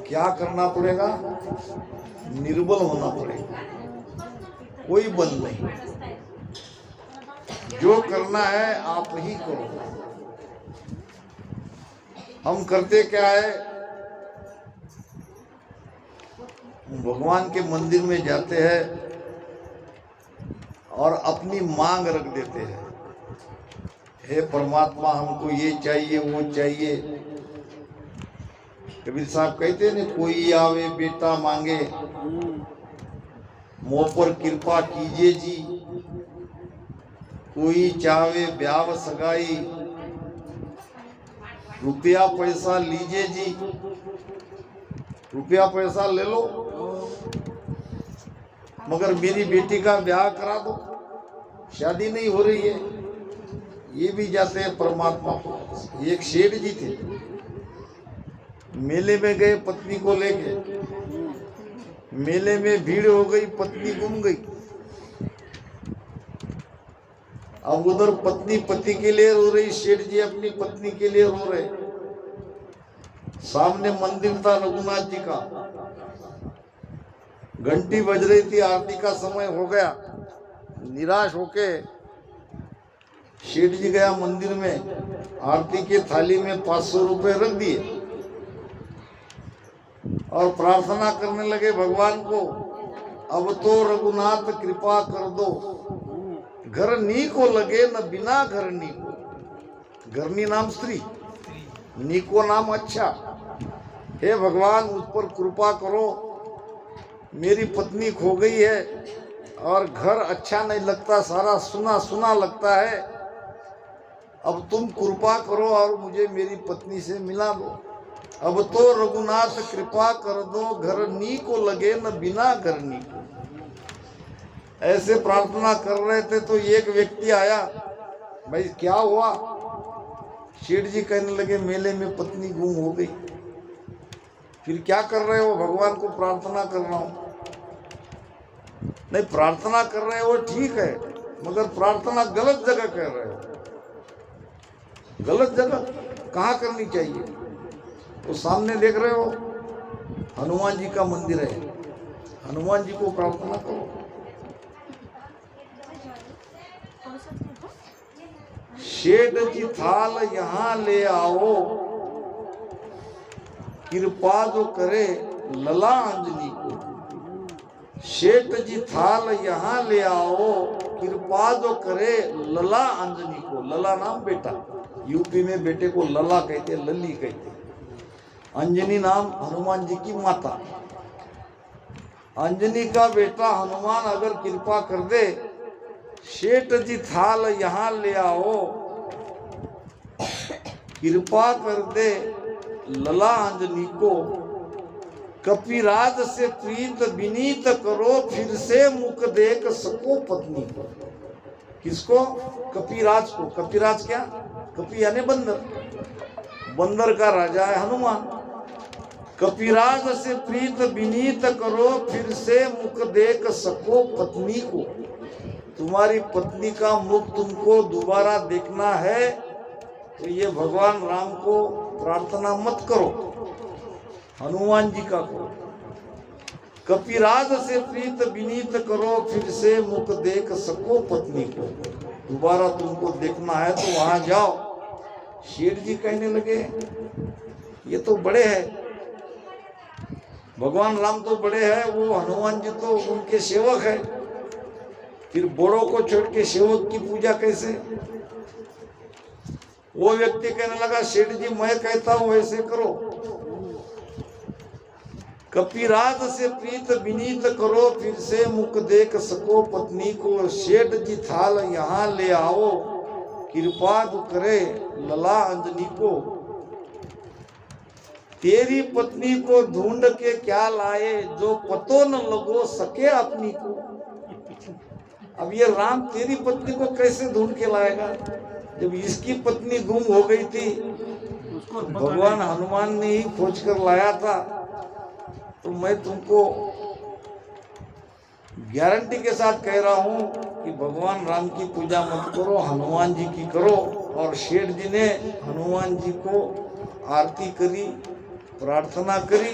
क्या करना पड़ेगा? निर्बल होना पड़ेगा, कोई बल नहीं। जो करना है आप ही करो। हम करते क्या है, भगवान के मंदिर में जाते हैं और अपनी मांग रख देते हैं, हे परमात्मा हमको ये चाहिए वो चाहिए। कबीर साहब कहते हैं ना, कोई आवे बेटा मांगे, मोह पर कृपा कीजिए जी। कोई चावे ब्याह सगाई, रुपया पैसा लीजिए जी। रुपया पैसा ले लो, मगर मेरी बेटी का ब्याह करा दो, शादी नहीं हो रही है। ये भी जाते हैं परमात्मा को। एक शेठ जी थे, मेले में गए पत्नी को लेके, मेले में भीड़ हो गई, पत्नी गुम गई। अब उधर पत्नी पति के लिए रो रही, शेठ जी अपनी पत्नी के लिए रो रहे। सामने मंदिर था रघुनाथ जी का, घंटी बज रही थी, आरती का समय हो गया। निराश होके शेठ जी गया मंदिर में, आरती के थाली में 500 रुपए रख दिए और प्रार्थना करने लगे भगवान को, अब तो रघुनाथ कृपा कर दो, घर नी को लगे न बिना घर नी को। घरनी नाम स्त्री, नी को नाम अच्छा। हे भगवान उस पर कृपा करो, मेरी पत्नी खो गई है और घर अच्छा नहीं लगता, सारा सुना सुना लगता है। अब तुम कृपा करो और मुझे मेरी पत्नी से मिला दो। अब तो रघुनाथ कृपा कर दो, घर नी को लगे न बिना घर नी को। ऐसे प्रार्थना कर रहे थे तो एक व्यक्ति आया, भाई क्या हुआ? शेठ जी कहने लगे, मेले में पत्नी गुम हो गई। फिर क्या कर रहे हो? भगवान को प्रार्थना कर रहा हूं। नहीं, प्रार्थना कर रहे हो ठीक है, मगर प्रार्थना गलत जगह कर रहे हो। गलत जगह कहाँ करनी चाहिए? तो सामने देख रहे हो हनुमान जी का मंदिर है, हनुमान जी को प्रार्थना करो। शेठ जी थाल यहाँ ले आओ, कृपा जो करे लला अंजनी को। शेठ जी थाल यहाँ ले आओ, कृपा जो करे लला अंजनी को। लला नाम बेटा, यूपी में बेटे को लला कहते, लली कहते। अंजनी नाम हनुमान जी की माता। अंजनी का बेटा हनुमान अगर कृपा कर दे, शेठ जी थाल यहाँ ले आओ, कृपा कर दे लला अंजनी को। कपिराज से प्रीत विनीत करो, फिर से मुख देख सको पत्नी को। किसको? कपिराज को। कपिराज क्या? कपि यानी बंदर, बंदर का राजा है हनुमान। कपिराज से प्रीत विनीत करो, फिर से मुख देख सको पत्नी को। तुम्हारी पत्नी का मुख तुमको दोबारा देखना है तो ये भगवान राम को प्रार्थना मत करो, हनुमान जी का करो। कपिराज से प्रीत विनीत करो, फिर से मुख देख सको पत्नी को। दोबारा तुमको देखना है तो वहां जाओ। शेठ जी कहने लगे, ये तो बड़े हैं, भगवान राम तो बड़े हैं, वो हनुमान जी तो उनके सेवक है, फिर बड़ों को छोड़ के सेवक की पूजा कैसे? वो व्यक्ति कहने लगा, शेठ जी मैं कहता हूं वैसे करो। कपिराज से प्रीत विनीत करो, फिर से मुख देख सको पत्नी को। शेठ जी थाल यहाँ ले आओ, कृपा जो करे लला अंजनी को। तेरी पत्नी को ढूंढ के क्या लाए, जो पतो न लगो सके अपनी को। अब ये राम तेरी पत्नी को कैसे ढूंढ के लाएगा? जब इसकी पत्नी गुम हो गई थी, भगवान हनुमान ने ही खोज कर लाया था। तो मैं तुमको गारंटी के साथ कह रहा हूं कि भगवान राम की पूजा मत करो, हनुमान जी की करो। और शेठ जी ने हनुमान जी को आरती करी, प्रार्थना करी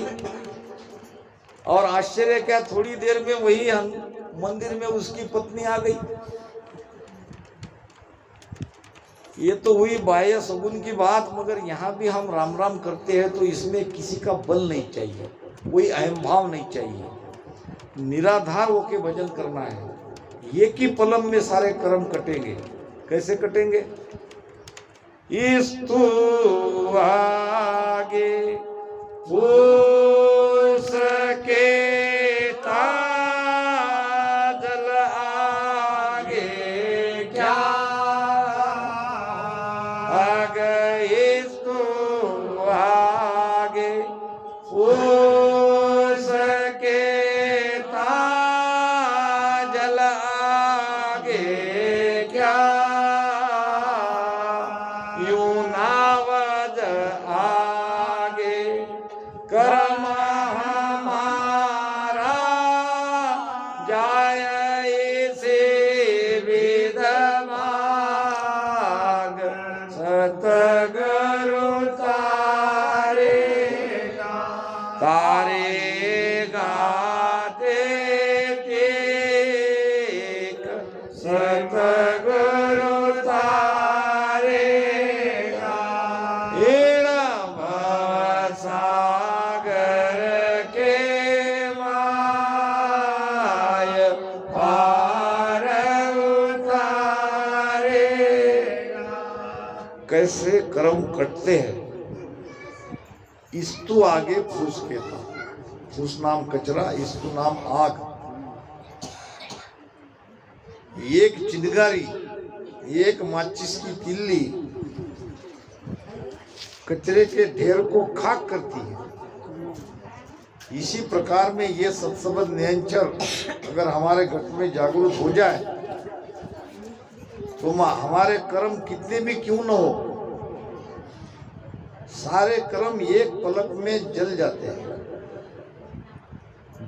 और आश्चर्य क्या, थोड़ी देर में वही मंदिर में उसकी पत्नी आ गई। ये तो हुई बाह्य सगुन की बात, मगर यहाँ भी हम राम राम करते हैं तो इसमें किसी का बल नहीं चाहिए, कोई अहम भाव नहीं चाहिए, निराधार होके भजन करना है। एक ही पलम में सारे कर्म कटेंगे। कैसे कटेंगे? इस्तु आगे उसके ताजल आगे क्या आगे, इस्तु आगे उसके ताजल आगे क्या, यूं नावज आगे कर्म हमारा जाय इसे विदमाग, सतगुरु तारेगा तेक, सतगुरु तारेगा एड़ा भवसागर के माय पार उतारेगा। कैसे कर्म कटते हैं? इस्तु आगे फूस कहता, फूस नाम कचरा, इस्तु नाम आग। एक चिंगारी, एक माचिस की तिल्ली कचरे के ढेर को खाक करती है। इसी प्रकार में ये सत्संग नियंचर अगर हमारे घट में जागरूक हो जाए तो हमारे कर्म कितने भी क्यों न हो, सारे कर्म एक पलक में जल जाते हैं।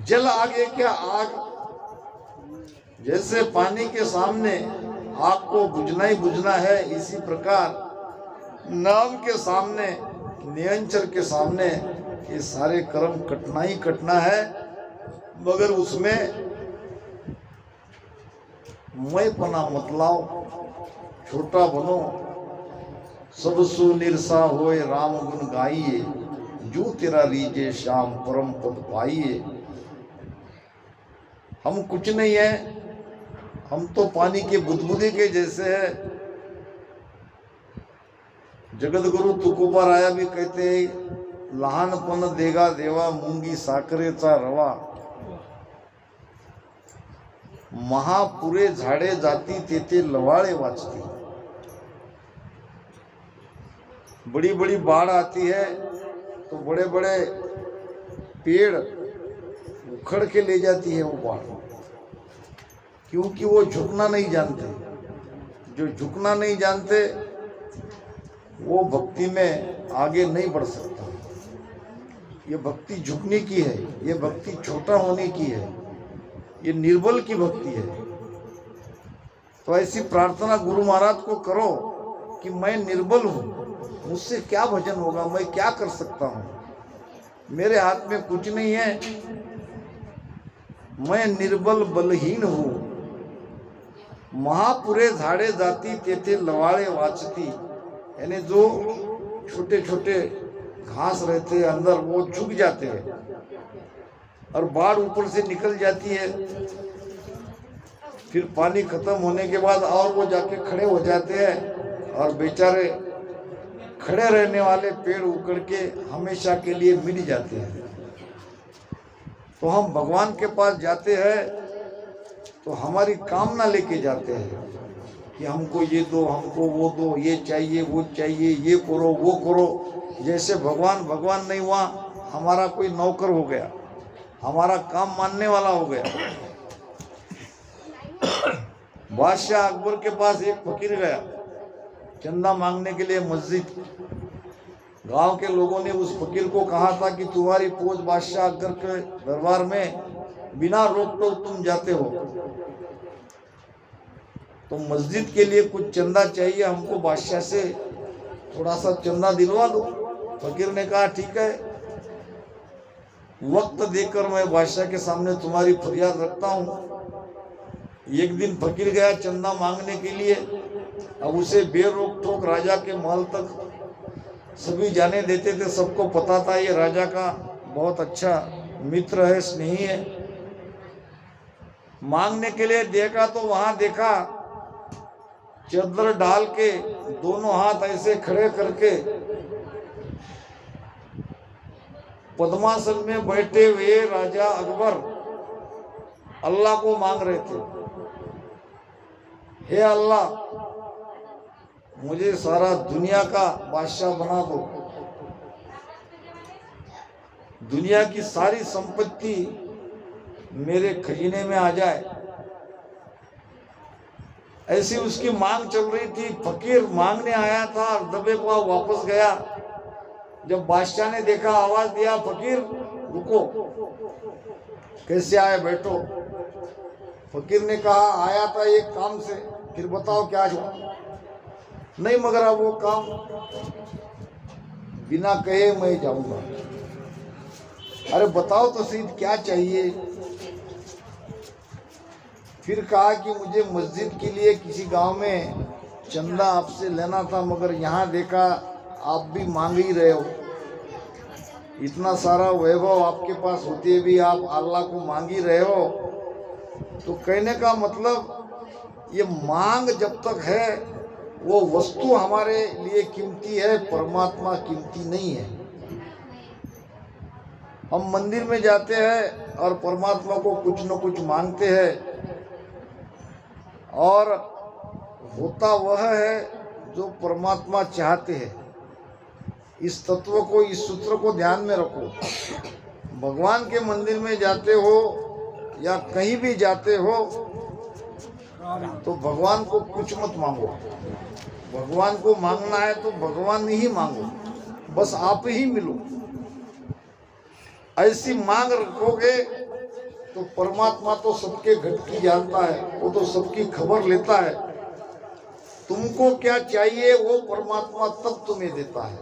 जल आगे क्या आग, जैसे पानी के सामने आग को बुझना ही बुझना है, इसी प्रकार नाम के सामने, नियंचर के सामने ये सारे कर्म कटना ही कटना है। मगर उसमें मैंपना मत लाओ, छोटा बनो। सब सु निरसा होए राम गुण गाइए, जो तेरा रीजे श्याम परम पद पाइए। हम कुछ नहीं है, हम तो पानी के बुदबुदे के जैसे है। जगत गुरु तुकोबा राया भी कहते हैं, लहानपण देगा देवा मुंगी साखरेचा रवा, महापुरे झाडे जाती तेथे लवाळे वाचती। बड़ी बड़ी बाढ़ आती है तो बड़े बड़े पेड़ उखड़ के ले जाती है वो बाढ़, क्योंकि वो झुकना नहीं जानते। जो झुकना नहीं जानते वो भक्ति में आगे नहीं बढ़ सकता। ये भक्ति झुकने की है, ये भक्ति छोटा होने की है, ये निर्बल की भक्ति है। तो ऐसी प्रार्थना गुरु महाराज को करो कि मैं निर्बल हूँ, मुझसे क्या भजन होगा, मैं क्या कर सकता हूँ, मेरे हाथ में कुछ नहीं है, मैं निर्बल बलहीन हूँ। महापुरे झाड़े जाती तेथे लवाळे वाचती, यानी जो छोटे छोटे घास रहते हैं अंदर वो झुक जाते हैं और बाढ़ ऊपर से निकल जाती है। फिर पानी खत्म होने के बाद और वो जाके खड़े हो जाते हैं और बेचारे खड़े रहने वाले पेड़ उखड़ के हमेशा के लिए मिट जाते हैं। तो हम भगवान के पास जाते हैं तो हमारी कामना लेके जाते हैं कि हमको ये दो, हमको वो दो, ये चाहिए वो चाहिए, ये करो वो करो। जैसे भगवान भगवान नहीं हुआ, हमारा कोई नौकर हो गया, हमारा काम मानने वाला हो गया। बादशाह अकबर के पास एक फकीर गया चंदा मांगने के लिए मस्जिद। गांव के लोगों ने उस फकीर को कहा था कि तुम्हारी फौज बादशाह अकबर के दरबार में बिना रोक टोक तुम जाते हो, तो मस्जिद के लिए कुछ चंदा चाहिए, हमको बादशाह से थोड़ा सा चंदा दिलवा दो। फकीर ने कहा ठीक है, वक्त देकर मैं बादशाह के सामने तुम्हारी फरियाद रखता हूँ। एक दिन फकीर गया चंदा मांगने के लिए। अब उसे बेरोक टोक राजा के महल तक सभी जाने देते थे, सबको पता था ये राजा का बहुत अच्छा मित्र है, स्नेही है। मांगने के लिए देखा तो वहां देखा चादर डाल के दोनों हाथ ऐसे खड़े करके पद्मासन में बैठे हुए राजा अकबर अल्लाह को मांग रहे थे, हे अल्लाह मुझे सारा दुनिया का बादशाह बना दो, दुनिया की सारी संपत्ति मेरे खजीने में आ जाए। ऐसी उसकी मांग चल रही थी। फकीर मांगने आया था और दबे हुआ वापस गया। जब बादशाह ने देखा, आवाज दिया, फकीर रुको, कैसे आए, बैठो। फकीर ने कहा, आया था एक काम से, फिर बताओ क्या हुआ। नहीं मगर अब वो काम बिना कहे मैं जाऊंगा। अरे बताओ तो सही क्या चाहिए। फिर कहा कि मुझे मस्जिद के लिए किसी गांव में चंदा आपसे लेना था, मगर यहाँ देखा आप भी मांग ही रहे हो। इतना सारा वैभव आपके पास होते भी आप अल्लाह को मांग ही रहे हो। तो कहने का मतलब ये मांग जब तक है वो वस्तु हमारे लिए कीमती है, परमात्मा कीमती नहीं है। हम मंदिर में जाते हैं और परमात्मा को कुछ न कुछ मांगते हैं, और होता वह है जो परमात्मा चाहते हैं। इस तत्व को, इस सूत्र को ध्यान में रखो। भगवान के मंदिर में जाते हो या कहीं भी जाते हो तो भगवान को कुछ मत मांगो। भगवान को मांगना है तो भगवान ही मांगो, बस आप ही मिलो। ऐसी मांग रखोगे तो परमात्मा तो सबके घटकी जानता है, वो तो सबकी खबर लेता है। तुमको क्या चाहिए वो परमात्मा तब तुम्हें देता है।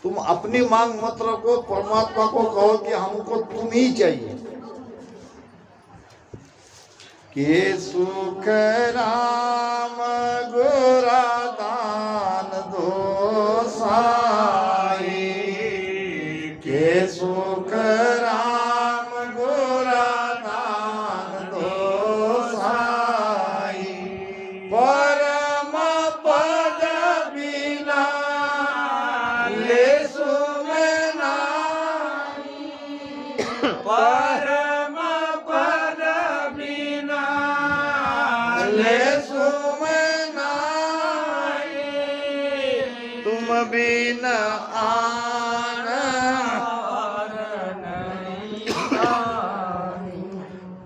तुम अपनी मांग मत रखो, परमात्मा को कहो कि हमको तुम ही चाहिए। के सुख राम गोरा दान दो साई, के सुख राम गोरा दान दो साई, परम पद बिना ले सुमना, परम पद बिना ले सुमना, तुम बिन आन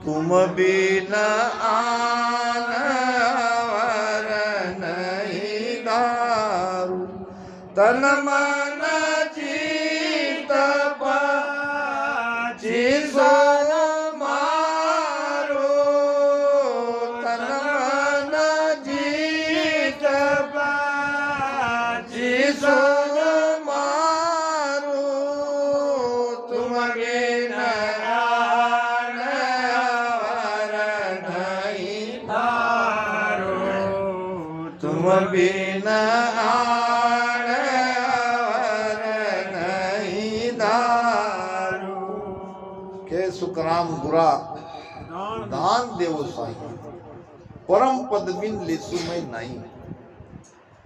तुम बिन आन वर नहीं दारू, तन मन चित पाचिसो मारो, तन मन चित पाचिसो मारो, तुम बिन आन वर नहीं दारू, तुम बिन आन वर नहीं दारू। के सुखराम गुरा दान देवो साई, परम पद बिन लेसु मैं नहीं।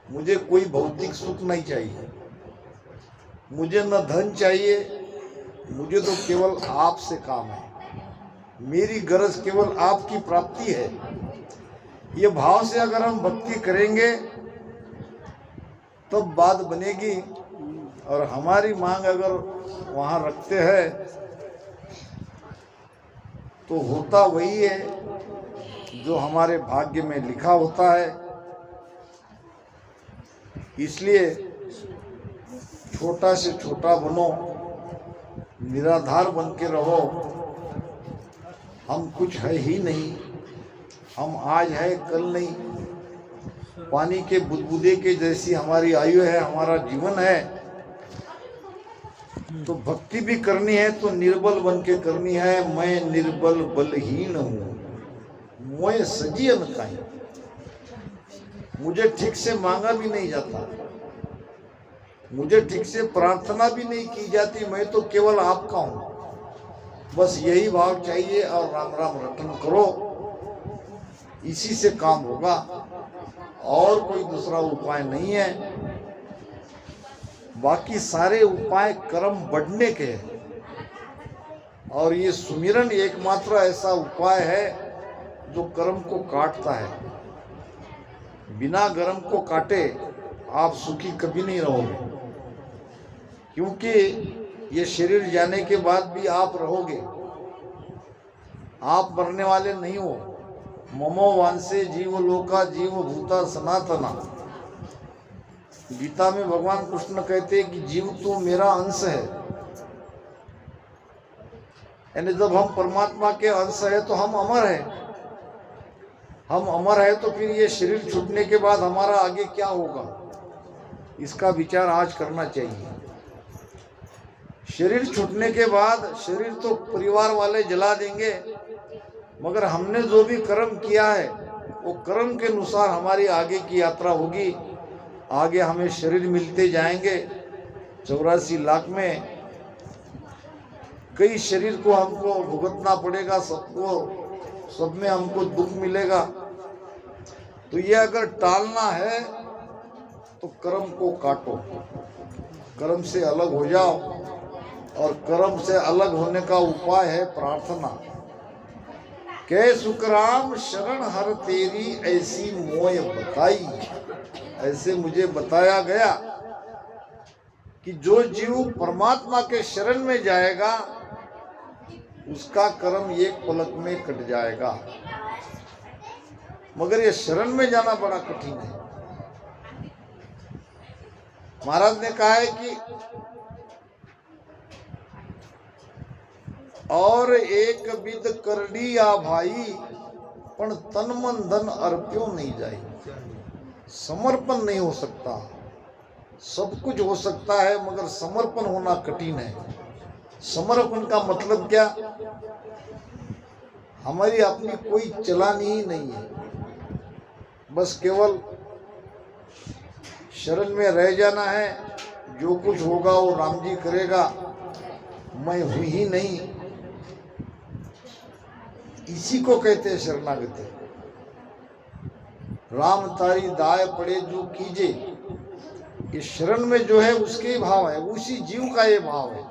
मुझे कोई भौतिक सुख नहीं चाहिए, मुझे न धन चाहिए, मुझे तो केवल आपसे काम है। मेरी गरज केवल आपकी प्राप्ति है। ये भाव से अगर हम भक्ति करेंगे तब बात बनेगी। और हमारी मांग अगर वहाँ रखते हैं तो होता वही है जो हमारे भाग्य में लिखा होता है। इसलिए छोटा से छोटा बनो, निराधार बन के रहो। हम कुछ है ही नहीं, हम आज है कल नहीं। पानी के बुदबुदे के जैसी हमारी आयु है, हमारा जीवन है। तो भक्ति भी करनी है तो निर्बल बन के करनी है। मैं निर्बल बलहीन हूँ, मोए सजियन काई। मुझे ठीक से मांगा भी नहीं जाता, मुझे ठीक से प्रार्थना भी नहीं की जाती, मैं तो केवल आपका हूं। बस यही भाव चाहिए और राम राम रटन करो, इसी से काम होगा, और कोई दूसरा उपाय नहीं है। बाकी सारे उपाय कर्म बढ़ने के हैं, और ये सुमिरन एकमात्र ऐसा उपाय है जो कर्म को काटता है। बिना कर्म को काटे आप सुखी कभी नहीं रहोगे, क्योंकि ये शरीर जाने के बाद भी आप रहोगे, आप मरने वाले नहीं हो। ममो वांसे जीव लोका जीव भूता सनातना। गीता में भगवान कृष्ण कहते हैं कि जीव तो मेरा अंश है, यानी जब हम परमात्मा के अंश है तो हम अमर है। हम अमर है तो फिर ये शरीर छूटने के बाद हमारा आगे क्या होगा, इसका विचार आज करना चाहिए। शरीर छूटने के बाद शरीर तो परिवार वाले जला देंगे, मगर हमने जो भी कर्म किया है वो कर्म के अनुसार हमारी आगे की यात्रा होगी। आगे हमें शरीर मिलते जाएंगे, 84 लाख में कई शरीर को हमको भुगतना पड़ेगा, सब में हमको दुख मिलेगा। तो ये अगर टालना है तो कर्म को काटो, कर्म से अलग हो जाओ, और कर्म से अलग होने का उपाय है प्रार्थना। कै सुखराम शरण हर तेरी ऐसी मोय बताई। ऐसे मुझे बताया गया कि जो जीव परमात्मा के शरण में जाएगा उसका कर्म एक पलक में कट जाएगा। मगर ये शरण में जाना बड़ा कठिन है। महाराज ने कहा है कि और एक विद करडी आ भाई, पण तन मन धन अर्प्यो नहीं जाए। समर्पण नहीं हो सकता, सब कुछ हो सकता है मगर समर्पण होना कठिन है। समर्पण का मतलब क्या? हमारी अपनी कोई चलानी ही नहीं है, बस केवल शरण में रह जाना है। जो कुछ होगा वो राम जी करेगा, मैं हूं ही नहीं। इसी को कहते हैं शरणागति। राम तारी दाय पड़े जो कीजे, ये शरण में जो है उसके ही भाव है, उसी जीव का ये भाव है।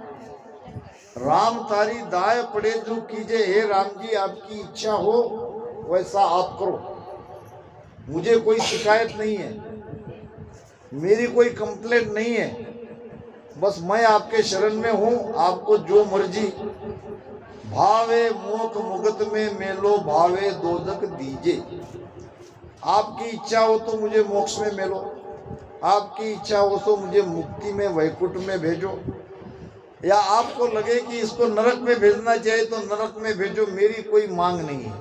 राम तारी दाय पड़े जो कीजे, हे राम जी आपकी इच्छा हो वैसा आप करो, मुझे कोई शिकायत नहीं है, मेरी कोई कंप्लेंट नहीं है, बस मैं आपके शरण में हूं। आपको जो मर्जी, भावे मोख मुगत में मेलो, भावे दोजक दीजे। आपकी इच्छा हो तो मुझे मोक्ष में मेलो, आपकी इच्छा हो तो मुझे मुक्ति में वैकुंठ में भेजो, या आपको लगे कि इसको नरक में भेजना चाहिए तो नरक में भेजो, मेरी कोई मांग नहीं है।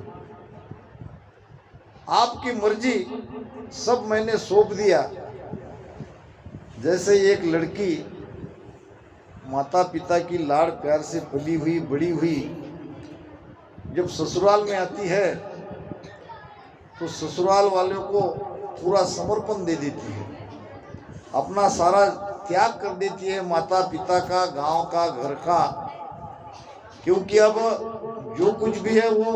आपकी मर्जी, सब मैंने सौंप दिया। जैसे एक लड़की माता पिता की लाड़ प्यार से पली हुई बड़ी हुई जब ससुराल में आती है तो ससुराल वालों को पूरा समर्पण दे देती है, अपना सारा त्याग कर देती है, माता पिता का, गांव का, घर का, क्योंकि अब जो कुछ भी है वो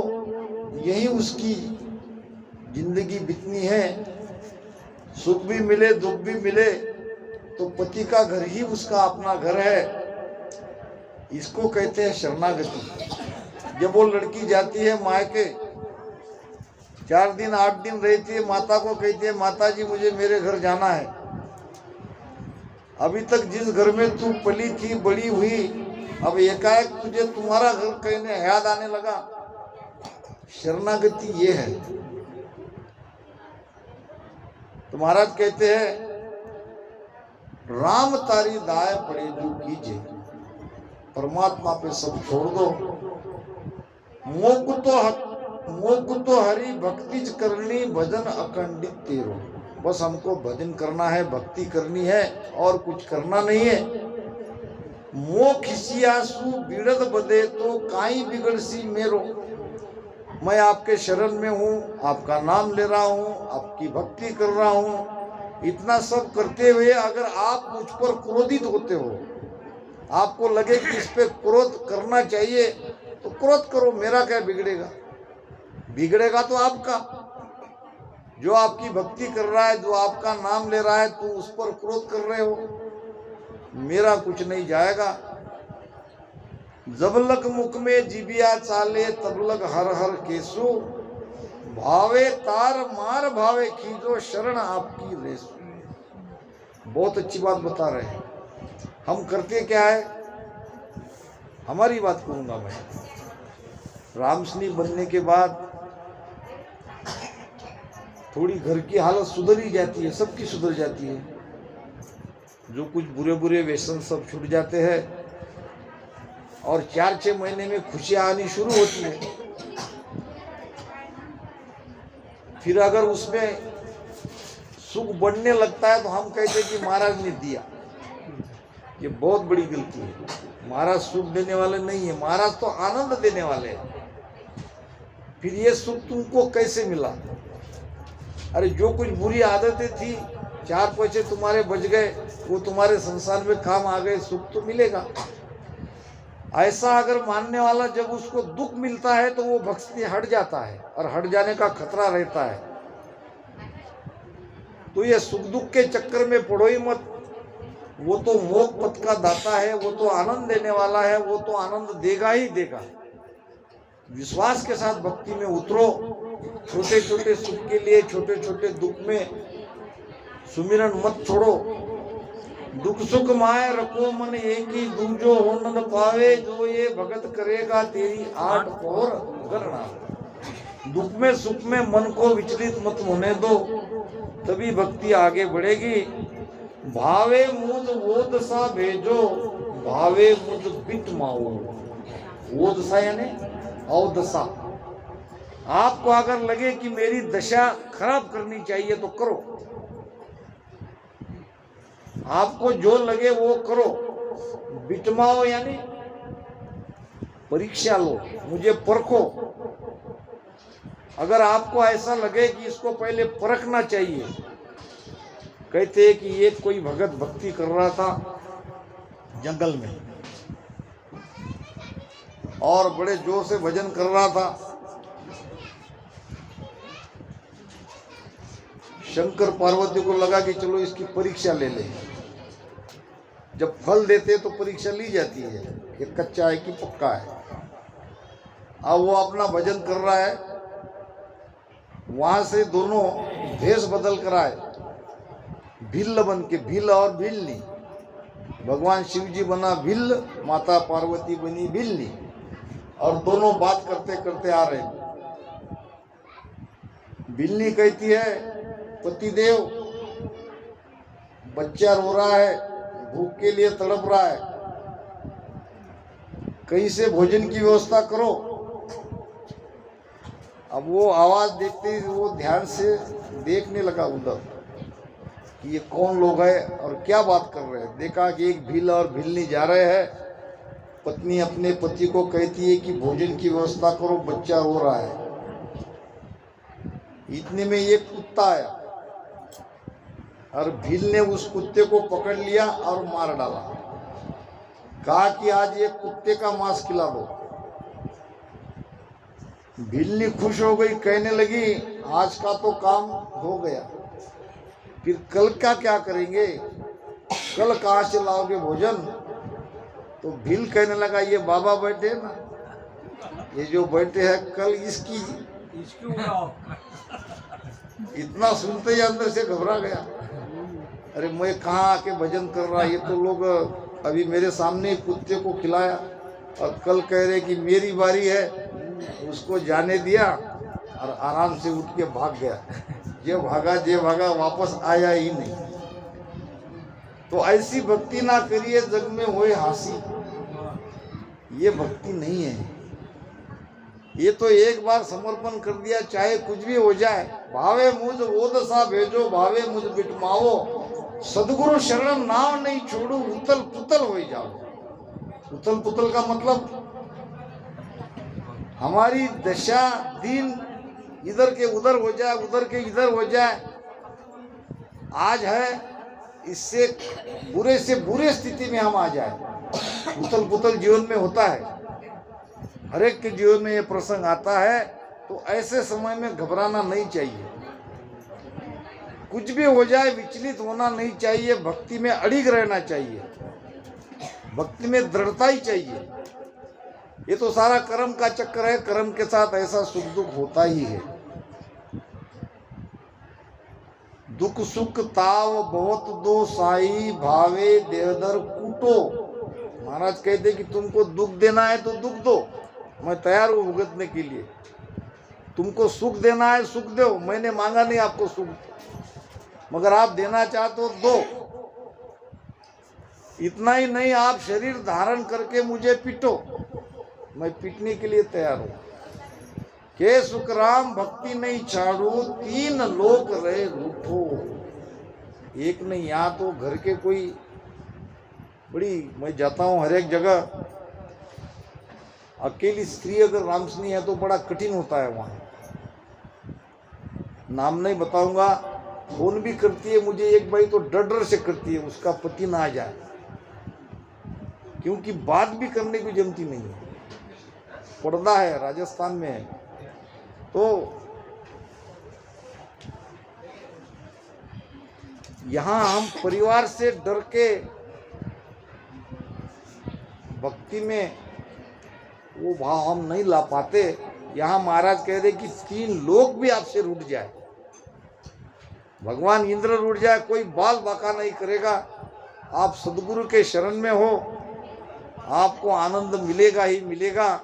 यही उसकी जिंदगी बीतनी है। सुख भी मिले दुख भी मिले तो पति का घर ही उसका अपना घर है। इसको कहते हैं शरणागति। जब वो लड़की जाती है मायके, 4 दिन 8 दिन रहती है, माता को कहती है माता जी मुझे मेरे घर जाना है। अभी तक जिस घर में तू पली थी बड़ी हुई, अब एकाएक तुझे तुम्हारा घर कहने याद आने लगा। शरणागति ये है। तो महाराज कहते हैं राम तारी दाय पड़े जो कीजे, परमात्मा पे सब छोड़ दो। मोक तो हरि भक्ति करनी, भजन अखंडित तेरो। बस हमको भजन करना है, भक्ति करनी है, और कुछ करना नहीं है। मो खिसियासु बिड़द बदे तो काई बिगड़सी मेरो। मैं आपके शरण में हूँ, आपका नाम ले रहा हूँ, आपकी भक्ति कर रहा हूँ। इतना सब करते हुए अगर आप मुझ पर क्रोधित होते हो, आपको लगे कि इस पे क्रोध करना चाहिए तो क्रोध करो, मेरा क्या बिगड़ेगा। बिगड़ेगा तो आपका, जो आपकी भक्ति कर रहा है, जो आपका नाम ले रहा है, तो उस पर क्रोध कर रहे हो, मेरा कुछ नहीं जाएगा। जबलक मुख में जिबिया चाले तबलक हर हर केसु। भावे तार मार भावे खींचो शरण आपकी रेसु। बहुत अच्छी बात बता रहे हैं। हम करते क्या है, हमारी बात कहूंगा मैं। रामसनी बनने के बाद थोड़ी घर की हालत सुधर ही जाती है, सबकी सुधर जाती है। जो कुछ बुरे बुरे व्यसन सब छूट जाते हैं और 4-6 महीने में खुशियां आनी शुरू होती है। फिर अगर उसमें सुख बढ़ने लगता है तो हम कहते हैं कि महाराज ने दिया। ये बहुत बड़ी गलती है। महाराज सुख देने वाले नहीं है, महाराज तो आनंद देने वाले हैं। फिर ये सुख तुमको कैसे मिला? अरे जो कुछ बुरी आदतें थी, 4 पैसे तुम्हारे बच गए, वो तुम्हारे संसार में काम आ गए, सुख तो मिलेगा। ऐसा अगर मानने वाला जब उसको दुख मिलता है तो वो भक्ति हट जाता है और हट जाने का खतरा रहता है। तो ये सुख दुख के चक्कर में पड़ो ही मत। वो तो मोक्ष पथ का दाता है, वो तो आनंद देने वाला है, वो तो आनंद देगा ही देगा। विश्वास के साथ भक्ति में उतरो। छोटे छोटे सुख के लिए, छोटे छोटे दुख में सुमिरन मत छोड़ो। दुख सुख माय रखो मन एक ही, दूजो हो न पावे। जो ये भगत करेगा तेरी 8 पौर गणना। दुख में सुख में मन को विचलित मत होने दो, तभी भक्ति आगे बढ़ेगी। भावे मुझ वो दशा भेजो, भावे मुझ बिट माओ। वो दशा यानी अवदशा। आपको अगर लगे कि मेरी दशा खराब करनी चाहिए तो करो, आपको जो लगे वो करो। बिटमाओ यानी परीक्षा लो, मुझे परखो। अगर आपको ऐसा लगे कि इसको पहले परखना चाहिए, कहते हैं कि एक कोई भगत भक्ति कर रहा था जंगल में और बड़े जोर से भजन कर रहा था। शंकर पार्वती को लगा कि चलो इसकी परीक्षा ले ले। जब फल देते तो परीक्षा ली जाती है कि कच्चा है कि पक्का है। अब वो अपना भजन कर रहा है, वहां से दोनों भेष बदल कर आए, भिल्ल बन के। भिल्ल और भिल्ली, भगवान शिव जी बना भिल्ल, माता पार्वती बनी भिल्ली, और दोनों बात करते करते आ रहे हैं। भिल्ली कहती है, पतिदेव बच्चा रो रहा है, भूख के लिए तड़प रहा है, कहीं से भोजन की व्यवस्था करो। अब वो आवाज देखते ही वो ध्यान से देखने लगा उधर कि ये कौन लोग है और क्या बात कर रहे हैं। देखा कि एक भील और भिल्ली जा रहे हैं। पत्नी अपने पति को कहती है कि भोजन की व्यवस्था करो, बच्चा रो रहा है। इतने में एक कुत्ता आया और भील ने उस कुत्ते को पकड़ लिया और मार डाला। कहा कि आज ये कुत्ते का मांस खिला दो। भिल्ली खुश हो गई, कहने लगी आज का तो काम हो गया, फिर कल का क्या करेंगे? कल कहाँ से लाओगे भोजन? तो भील कहने लगा ये बाबा बैठे ना, ये जो बैठे हैं कल इसकी इतना सुनते ही अंदर से घबरा गया। अरे मैं कहाँ आके भजन कर रहा, ये तो लोग अभी मेरे सामने कुत्ते को खिलाया और कल कह रहे कि मेरी बारी है। उसको जाने दिया और आराम से उठ के भाग गया। जे भागा वापस आया ही नहीं। तो ऐसी भक्ति ना करिए जग में होए हासी, ये भक्ति नहीं है। ये तो एक बार समर्पण कर दिया, चाहे कुछ भी हो जाए। भावे मुझ वो दशा भेजो, भावे मुझ बिटमाओ। सदगुरु शरण नाम नहीं छोड़ू, उतल पुतल हो जाओ। उथल पुथल का मतलब हमारी दशा दिन इधर के उधर हो जाए, उधर के इधर हो जाए। आज है, इससे बुरे से बुरे स्थिति में हम आ जाए। उथल पुथल जीवन में होता है, हर एक के जीवन में ये प्रसंग आता है। तो ऐसे समय में घबराना नहीं चाहिए, कुछ भी हो जाए विचलित होना नहीं चाहिए, भक्ति में अड़िग रहना चाहिए, भक्ति में दृढ़ता ही चाहिए। ये तो सारा कर्म का चक्कर है, कर्म के साथ ऐसा सुख दुख होता ही है। दुख सुख ताव बहुत दो साई भावे देवदर कूटो। महाराज कहते कि तुमको दुख देना है तो दुख दो, मैं तैयार हूं भुगतने के लिए। तुमको सुख देना है सुख दो, मैंने मांगा नहीं आपको सुख, मगर आप देना चाहते हो दो। इतना ही नहीं, आप शरीर धारण करके मुझे पीटो, मैं पीटने के लिए तैयार हूं। के सुखराम भक्ति नहीं छाड़ू, तीन लोक रहे रूठो। एक नहीं, यहाँ तो घर के कोई बड़ी, मैं जाता हूँ हर एक जगह, अकेली स्त्री अगर रामसनी है तो बड़ा कठिन होता है वहाँ। नाम नहीं बताऊंगा, फोन भी करती है मुझे एक भाई, तो डर डर से करती है उसका पति ना आ जाए, क्योंकि बात भी करने की जमती नहीं है। पर्दा है, राजस्थान में है, तो यहाँ हम परिवार से डर के भक्ति में वो भाव हम नहीं ला पाते। यहाँ महाराज कह रहे कि तीन लोग भी आपसे रूठ जाए, भगवान इंद्र रूठ जाए, कोई बाल बाका नहीं करेगा। आप सदगुरु के शरण में हो, आपको आनंद मिलेगा ही मिलेगा।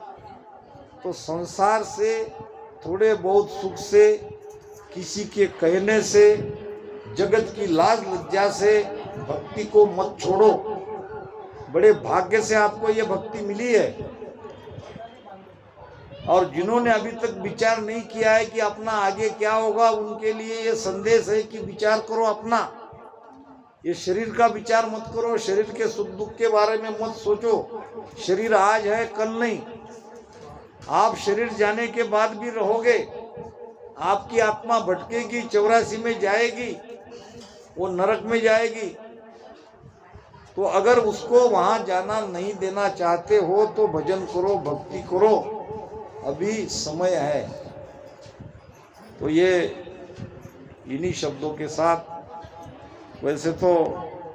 तो संसार से थोड़े बहुत सुख से, किसी के कहने से, जगत की लाज लज्जा से भक्ति को मत छोड़ो। बड़े भाग्य से आपको ये भक्ति मिली है। और जिन्होंने अभी तक विचार नहीं किया है कि अपना आगे क्या होगा, उनके लिए ये संदेश है कि विचार करो अपना। ये शरीर का विचार मत करो, शरीर के सुख दुख के बारे में मत सोचो। शरीर आज है, कल नहीं। आप शरीर जाने के बाद भी रहोगे, आपकी आत्मा भटकेगी, 84 में जाएगी, वो नरक में जाएगी। तो अगर उसको वहां जाना नहीं देना चाहते हो तो भजन करो, भक्ति करो, अभी समय है। तो ये इन्हीं शब्दों के साथ, वैसे तो